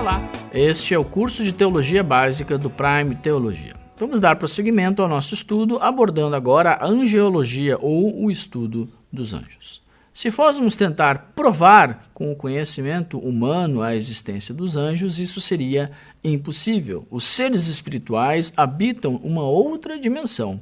Olá, este é o curso de Teologia Básica do Prime Teologia. Vamos dar prosseguimento ao nosso estudo, abordando agora a angeologia ou o estudo dos anjos. Se fôssemos tentar provar com o conhecimento humano a existência dos anjos, isso seria impossível. Os seres espirituais habitam uma outra dimensão.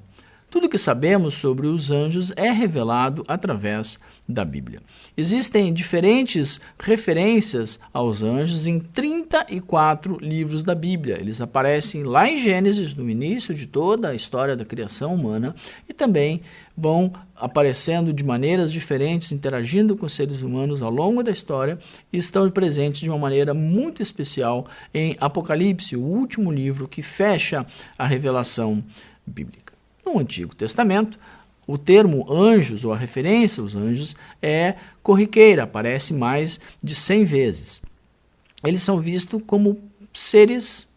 Tudo que sabemos sobre os anjos é revelado através da Bíblia. Existem diferentes referências aos anjos em 34 livros da Bíblia. Eles aparecem lá em Gênesis, no início de toda a história da criação humana, e também vão aparecendo de maneiras diferentes, interagindo com os seres humanos ao longo da história, e estão presentes de uma maneira muito especial em Apocalipse, o último livro que fecha a revelação bíblica. No Antigo Testamento, o termo anjos, ou a referência aos anjos, é corriqueira, aparece mais de 100 vezes. Eles são vistos como seres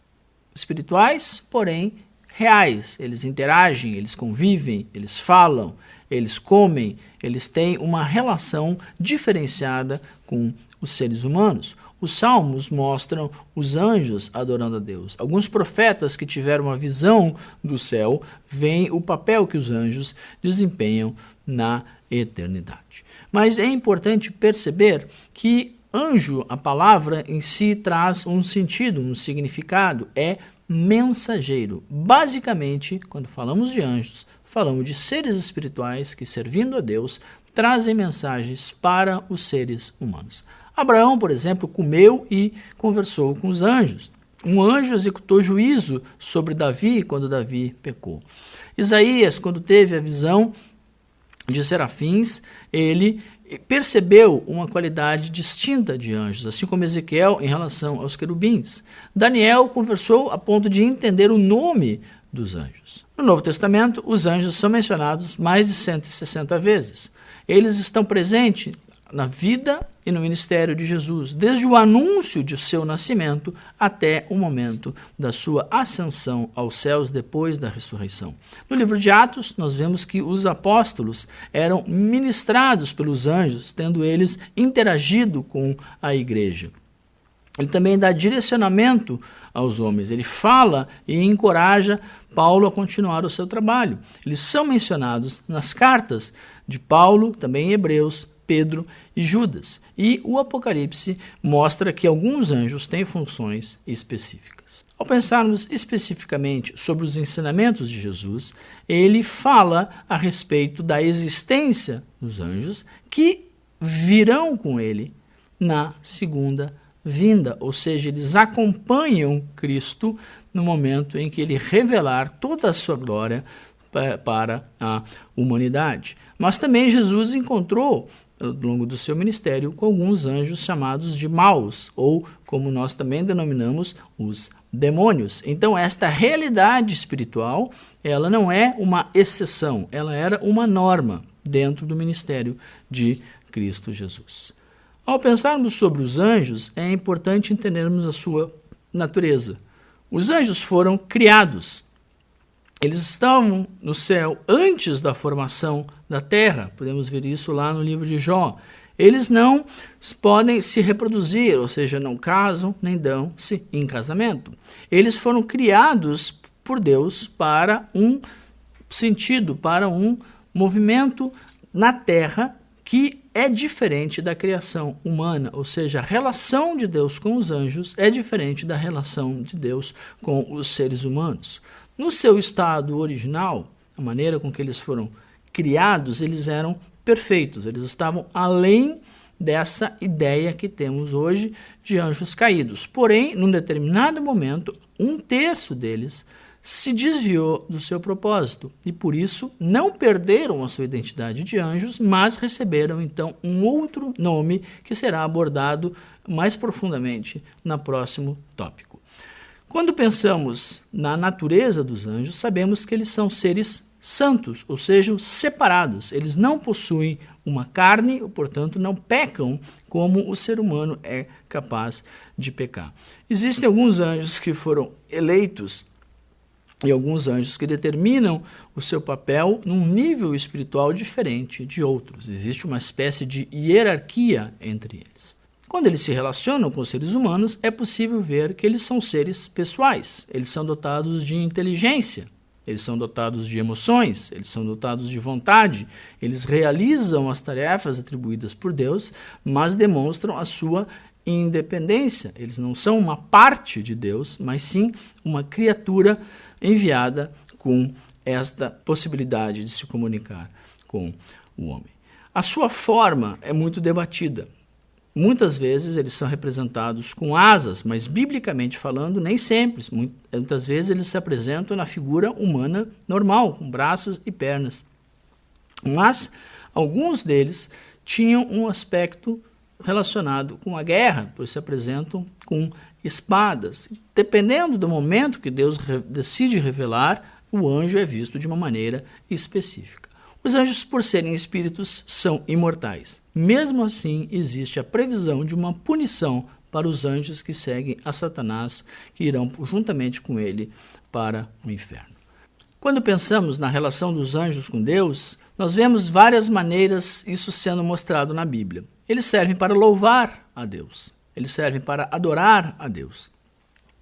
espirituais, porém reais. Eles interagem, eles convivem, eles falam, eles comem, eles têm uma relação diferenciada com os seres humanos. Os salmos mostram os anjos adorando a Deus. Alguns profetas que tiveram uma visão do céu veem o papel que os anjos desempenham na eternidade. Mas é importante perceber que anjo, a palavra em si, traz um sentido, um significado, é mensageiro. Basicamente, quando falamos de anjos, falamos de seres espirituais que, servindo a Deus, trazem mensagens para os seres humanos. Abraão, por exemplo, comeu e conversou com os anjos. Um anjo executou juízo sobre Davi quando Davi pecou. Isaías, quando teve a visão de serafins, ele percebeu uma qualidade distinta de anjos, assim como Ezequiel em relação aos querubins. Daniel conversou a ponto de entender o nome dos anjos. No Novo Testamento, os anjos são mencionados mais de 160 vezes. Eles estão presentes na vida e no ministério de Jesus, desde o anúncio de seu nascimento até o momento da sua ascensão aos céus depois da ressurreição. No livro de Atos, nós vemos que os apóstolos eram ministrados pelos anjos, tendo eles interagido com a igreja. Ele também dá direcionamento aos homens, ele fala e encoraja Paulo a continuar o seu trabalho. Eles são mencionados nas cartas de Paulo, também em Hebreus, Pedro e Judas. E o Apocalipse mostra que alguns anjos têm funções específicas. Ao pensarmos especificamente sobre os ensinamentos de Jesus, ele fala a respeito da existência dos anjos que virão com ele na segunda vinda, ou seja, eles acompanham Cristo no momento em que ele revelar toda a sua glória para a humanidade. Mas também Jesus encontrou ao longo do seu ministério com alguns anjos chamados de maus, ou como nós também denominamos, os demônios. Então esta realidade espiritual, ela não é uma exceção, ela era uma norma dentro do ministério de Cristo Jesus. Ao pensarmos sobre os anjos, é importante entendermos a sua natureza. Os anjos foram criados. Eles estavam no céu antes da formação da terra. Podemos ver isso lá no livro de Jó. Eles não podem se reproduzir, ou seja, não casam nem dão-se em casamento. Eles foram criados por Deus para um sentido, para um movimento na terra que é diferente da criação humana, ou seja, a relação de Deus com os anjos é diferente da relação de Deus com os seres humanos. No seu estado original, a maneira com que eles foram criados, eles eram perfeitos, eles estavam além dessa ideia que temos hoje de anjos caídos. Porém, num determinado momento, 1/3 deles se desviou do seu propósito e, por isso, não perderam a sua identidade de anjos, mas receberam, então, um outro nome que será abordado mais profundamente no próximo tópico. Quando pensamos na natureza dos anjos, sabemos que eles são seres santos, ou seja, separados. Eles não possuem uma carne, portanto, não pecam como o ser humano é capaz de pecar. Existem alguns anjos que foram eleitos e alguns anjos que determinam o seu papel num nível espiritual diferente de outros. Existe uma espécie de hierarquia entre eles. Quando eles se relacionam com os seres humanos, é possível ver que eles são seres pessoais, eles são dotados de inteligência, eles são dotados de emoções, eles são dotados de vontade, eles realizam as tarefas atribuídas por Deus, mas demonstram a sua independência. Eles não são uma parte de Deus, mas sim uma criatura enviada com esta possibilidade de se comunicar com o homem. A sua forma é muito debatida. Muitas vezes eles são representados com asas, mas biblicamente falando, nem sempre. Muitas vezes eles se apresentam na figura humana normal, com braços e pernas. Mas alguns deles tinham um aspecto relacionado com a guerra, pois se apresentam com espadas. Dependendo do momento que Deus decide revelar, o anjo é visto de uma maneira específica. Os anjos, por serem espíritos, são imortais. Mesmo assim, existe a previsão de uma punição para os anjos que seguem a Satanás, que irão juntamente com ele para o inferno. Quando pensamos na relação dos anjos com Deus, nós vemos várias maneiras isso sendo mostrado na Bíblia. Eles servem para louvar a Deus. Eles servem para adorar a Deus.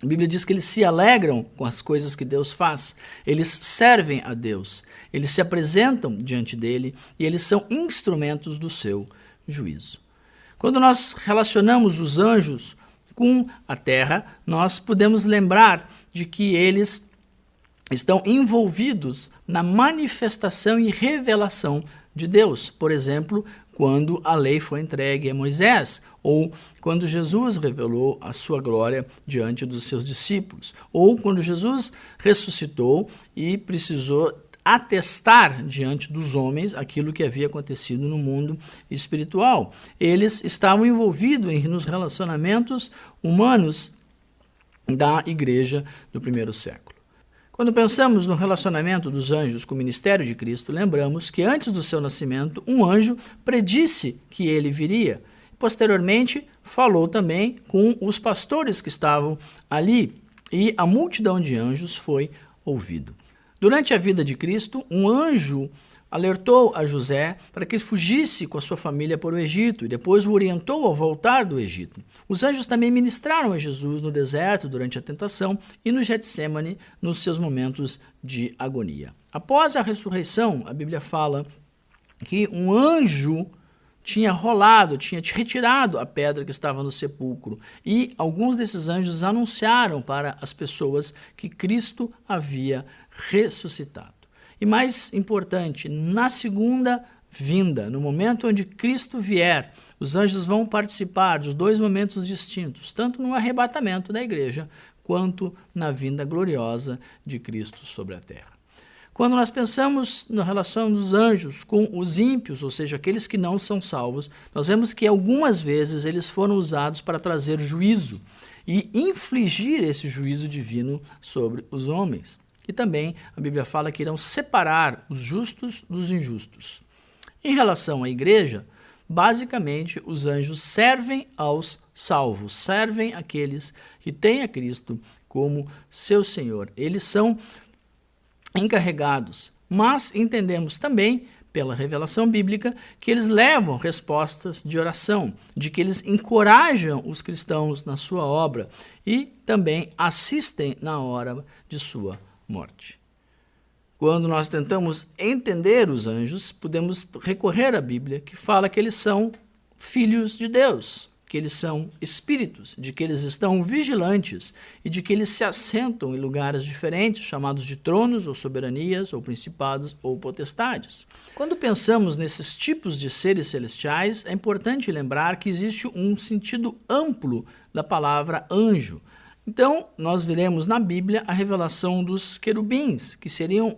A Bíblia diz que eles se alegram com as coisas que Deus faz. Eles servem a Deus. Eles se apresentam diante dele e eles são instrumentos do seu juízo. Quando nós relacionamos os anjos com a terra, nós podemos lembrar de que eles estão envolvidos na manifestação e revelação de Deus. Por exemplo, quando a lei foi entregue a Moisés, ou quando Jesus revelou a sua glória diante dos seus discípulos, ou quando Jesus ressuscitou e precisou atestar diante dos homens aquilo que havia acontecido no mundo espiritual. Eles estavam envolvidos nos relacionamentos humanos da igreja do primeiro século. Quando pensamos no relacionamento dos anjos com o ministério de Cristo, lembramos que antes do seu nascimento, um anjo predisse que ele viria. Posteriormente, falou também com os pastores que estavam ali, e a multidão de anjos foi ouvido. Durante a vida de Cristo, um anjo alertou a José para que fugisse com a sua família para o Egito e depois o orientou ao voltar do Egito. Os anjos também ministraram a Jesus no deserto durante a tentação e no Getsêmani nos seus momentos de agonia. Após a ressurreição, a Bíblia fala que um anjo tinha retirado a pedra que estava no sepulcro e alguns desses anjos anunciaram para as pessoas que Cristo havia ressuscitado. E mais importante, na segunda vinda, no momento onde Cristo vier, os anjos vão participar dos dois momentos distintos, tanto no arrebatamento da igreja, quanto na vinda gloriosa de Cristo sobre a terra. Quando nós pensamos na relação dos anjos com os ímpios, ou seja, aqueles que não são salvos, nós vemos que algumas vezes eles foram usados para trazer juízo e infligir esse juízo divino sobre os homens. E também a Bíblia fala que irão separar os justos dos injustos. Em relação à igreja, basicamente os anjos servem aos salvos, servem aqueles que têm a Cristo como seu Senhor. Eles são encarregados, mas entendemos também, pela revelação bíblica, que eles levam respostas de oração, de que eles encorajam os cristãos na sua obra e também assistem na hora de sua morte. Quando nós tentamos entender os anjos, podemos recorrer à Bíblia, que fala que eles são filhos de Deus, que eles são espíritos, de que eles estão vigilantes e de que eles se assentam em lugares diferentes, chamados de tronos, ou soberanias, ou principados, ou potestades. Quando pensamos nesses tipos de seres celestiais, é importante lembrar que existe um sentido amplo da palavra anjo. Então, nós veremos na Bíblia a revelação dos querubins, que seriam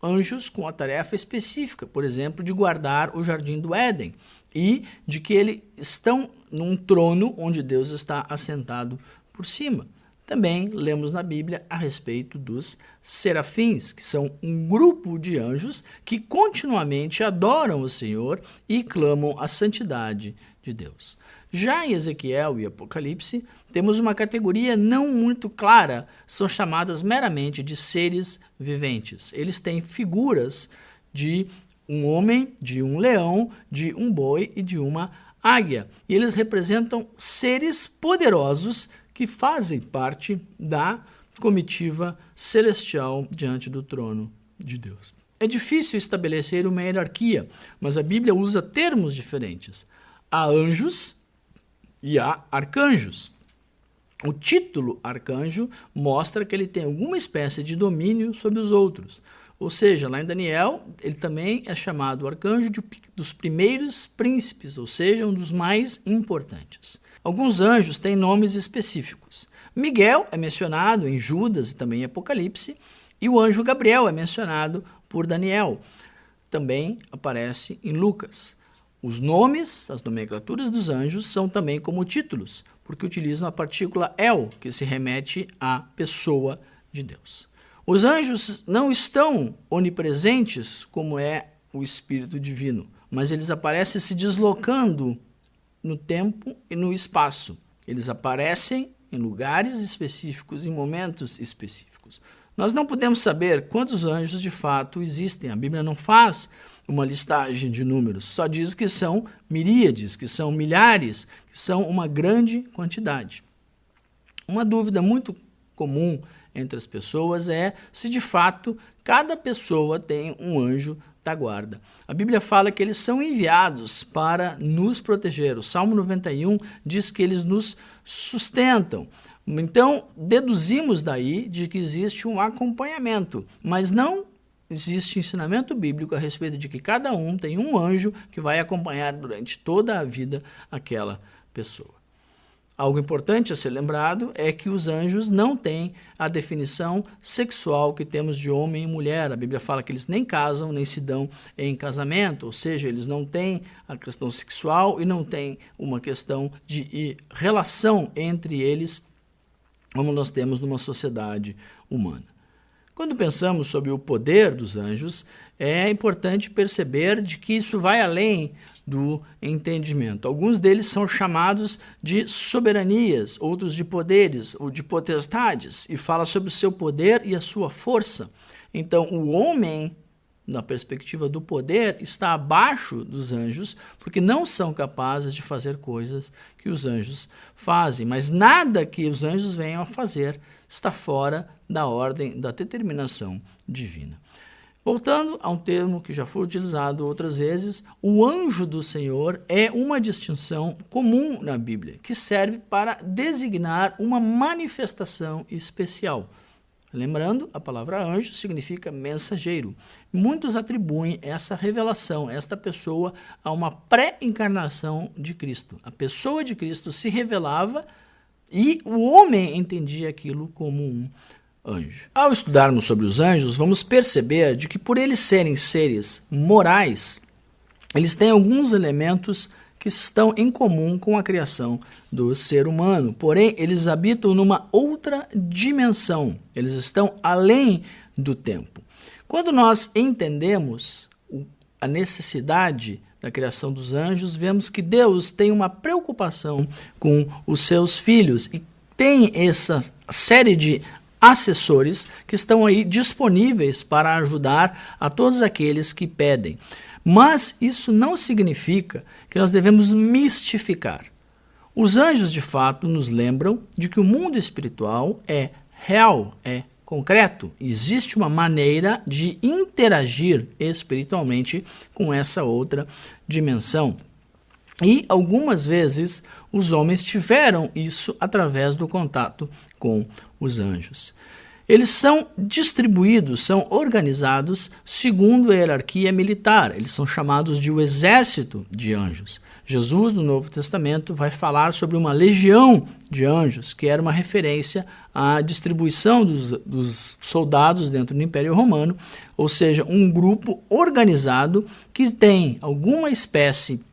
anjos com a tarefa específica, por exemplo, de guardar o jardim do Éden, e de que eles estão num trono onde Deus está assentado por cima. Também lemos na Bíblia a respeito dos serafins, que são um grupo de anjos que continuamente adoram o Senhor e clamam a santidade de Deus. Já em Ezequiel e Apocalipse, temos uma categoria não muito clara, são chamadas meramente de seres viventes. Eles têm figuras de um homem, de um leão, de um boi e de uma águia. E eles representam seres poderosos que fazem parte da comitiva celestial diante do trono de Deus. É difícil estabelecer uma hierarquia, mas a Bíblia usa termos diferentes. Há anjos e há arcanjos. O título arcanjo mostra que ele tem alguma espécie de domínio sobre os outros. Ou seja, lá em Daniel, ele também é chamado arcanjo dos primeiros príncipes, ou seja, um dos mais importantes. Alguns anjos têm nomes específicos. Miguel é mencionado em Judas e também em Apocalipse, e o anjo Gabriel é mencionado por Daniel. Também aparece em Lucas. Os nomes, as nomenclaturas dos anjos são também como títulos, porque utilizam a partícula el, que se remete à pessoa de Deus. Os anjos não estão onipresentes como é o Espírito Divino, mas eles aparecem se deslocando no tempo e no espaço. Eles aparecem em lugares específicos, em momentos específicos. Nós não podemos saber quantos anjos de fato existem. A Bíblia não faz uma listagem de números, só diz que são miríades, que são milhares, que são uma grande quantidade. Uma dúvida muito comum entre as pessoas é se de fato cada pessoa tem um anjo da guarda. A Bíblia fala que eles são enviados para nos proteger. O Salmo 91 diz que eles nos sustentam. Então, deduzimos daí de que existe um acompanhamento, mas não existe ensinamento bíblico a respeito de que cada um tem um anjo que vai acompanhar durante toda a vida aquela pessoa. Algo importante a ser lembrado é que os anjos não têm a definição sexual que temos de homem e mulher. A Bíblia fala que eles nem casam, nem se dão em casamento, ou seja, eles não têm a questão sexual e não têm uma questão de relação entre eles, como nós temos numa sociedade humana. Quando pensamos sobre o poder dos anjos, é importante perceber de que isso vai além do entendimento. Alguns deles são chamados de soberanias, outros de poderes ou de potestades, e fala sobre o seu poder e a sua força. Então, o homem, na perspectiva do poder, está abaixo dos anjos, porque não são capazes de fazer coisas que os anjos fazem. Mas nada que os anjos venham a fazer está fora da ordem da determinação divina. Voltando a um termo que já foi utilizado outras vezes, o anjo do Senhor é uma distinção comum na Bíblia, que serve para designar uma manifestação especial. Lembrando, a palavra anjo significa mensageiro. Muitos atribuem essa revelação, esta pessoa, a uma pré-encarnação de Cristo. A pessoa de Cristo se revelava e o homem entendia aquilo como um anjo. Ao estudarmos sobre os anjos, vamos perceber de que por eles serem seres morais, eles têm alguns elementos que estão em comum com a criação do ser humano. Porém, eles habitam numa outra dimensão. Eles estão além do tempo. Quando nós entendemos a necessidade da criação dos anjos, vemos que Deus tem uma preocupação com os seus filhos e tem essa série de assessores que estão aí disponíveis para ajudar a todos aqueles que pedem. Mas isso não significa que nós devemos mistificar. Os anjos, de fato, nos lembram de que o mundo espiritual é real, é concreto. Existe uma maneira de interagir espiritualmente com essa outra dimensão. E algumas vezes os homens tiveram isso através do contato com os anjos. Eles são distribuídos, são organizados segundo a hierarquia militar. Eles são chamados de o exército de anjos. Jesus, no Novo Testamento, vai falar sobre uma legião de anjos, que era uma referência à distribuição dos soldados dentro do Império Romano, ou seja, um grupo organizado que tem alguma espécie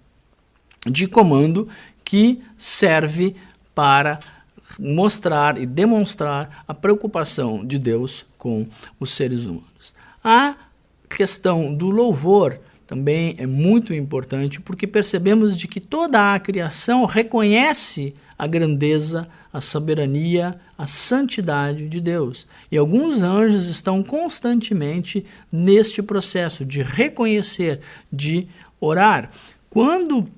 de comando que serve para mostrar e demonstrar a preocupação de Deus com os seres humanos. A questão do louvor também é muito importante, porque percebemos de que toda a criação reconhece a grandeza, a soberania, a santidade de Deus. E alguns anjos estão constantemente neste processo de reconhecer, de orar. Quando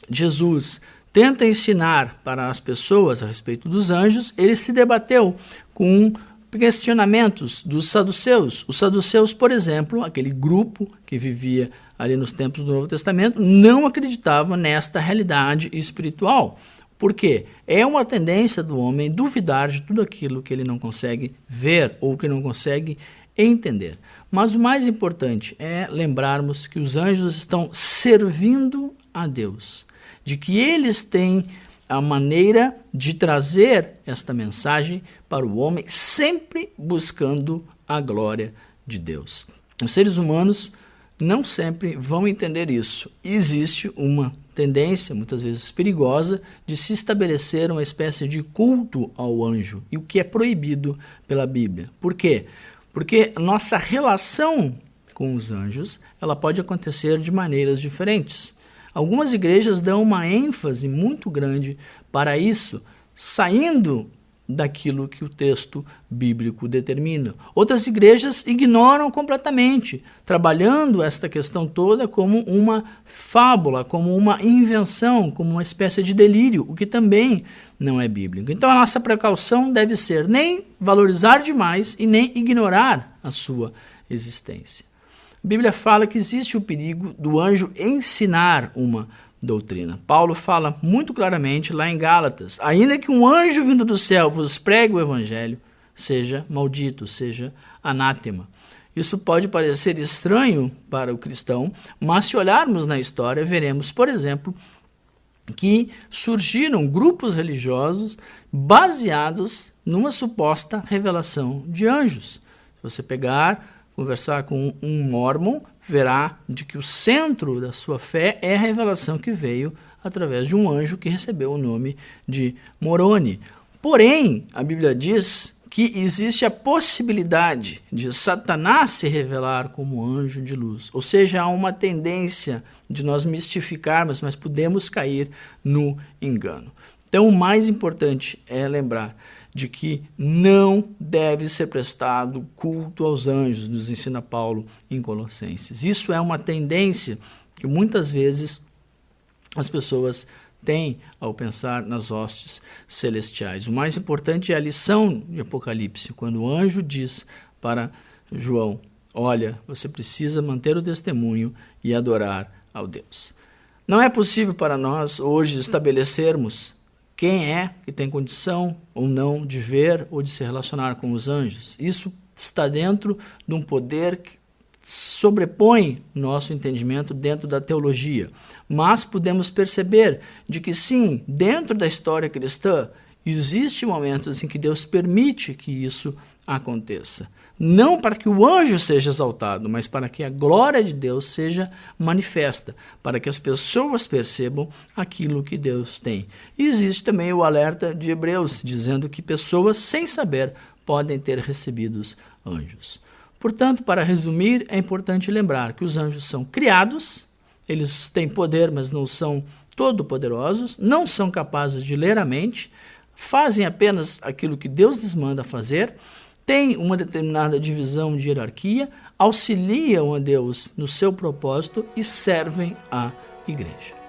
Jesus tenta ensinar para as pessoas a respeito dos anjos, ele se debateu com questionamentos dos saduceus. Os saduceus, por exemplo, aquele grupo que vivia ali nos tempos do Novo Testamento, não acreditavam nesta realidade espiritual. Por quê? É uma tendência do homem duvidar de tudo aquilo que ele não consegue ver ou que não consegue entender. Mas o mais importante é lembrarmos que os anjos estão servindo a Deus, de que eles têm a maneira de trazer esta mensagem para o homem, sempre buscando a glória de Deus. Os seres humanos não sempre vão entender isso. Existe uma tendência, muitas vezes perigosa, de se estabelecer uma espécie de culto ao anjo, e o que é proibido pela Bíblia. Por quê? Porque nossa relação com os anjos, ela pode acontecer de maneiras diferentes. Algumas igrejas dão uma ênfase muito grande para isso, saindo daquilo que o texto bíblico determina. Outras igrejas ignoram completamente, trabalhando esta questão toda como uma fábula, como uma invenção, como uma espécie de delírio, o que também não é bíblico. Então a nossa precaução deve ser nem valorizar demais e nem ignorar a sua existência. A Bíblia fala que existe o perigo do anjo ensinar uma doutrina. Paulo fala muito claramente lá em Gálatas: ainda que um anjo vindo do céu vos pregue o evangelho, seja maldito, seja anátema. Isso pode parecer estranho para o cristão, mas se olharmos na história, veremos, por exemplo, que surgiram grupos religiosos baseados numa suposta revelação de anjos. Se você conversar com um mórmon, verá de que o centro da sua fé é a revelação que veio através de um anjo que recebeu o nome de Moroni. Porém, a Bíblia diz que existe a possibilidade de Satanás se revelar como anjo de luz. Ou seja, há uma tendência de nós mistificarmos, mas podemos cair no engano. Então, o mais importante é lembrar de que não deve ser prestado culto aos anjos, nos ensina Paulo em Colossenses. Isso é uma tendência que muitas vezes as pessoas têm ao pensar nas hostes celestiais. O mais importante é a lição de Apocalipse, quando o anjo diz para João: olha, você precisa manter o testemunho e adorar ao Deus. Não é possível para nós hoje estabelecermos quem é que tem condição ou não de ver ou de se relacionar com os anjos. Isso está dentro de um poder que sobrepõe nosso entendimento dentro da teologia. Mas podemos perceber de que sim, dentro da história cristã, existem momentos em que Deus permite que isso aconteça. Não para que o anjo seja exaltado, mas para que a glória de Deus seja manifesta, para que as pessoas percebam aquilo que Deus tem. E existe também o alerta de Hebreus, dizendo que pessoas sem saber podem ter recebido anjos. Portanto, para resumir, é importante lembrar que os anjos são criados, eles têm poder, mas não são todo-poderosos, não são capazes de ler a mente, fazem apenas aquilo que Deus lhes manda fazer, têm uma determinada divisão de hierarquia, auxiliam a Deus no seu propósito e servem à igreja.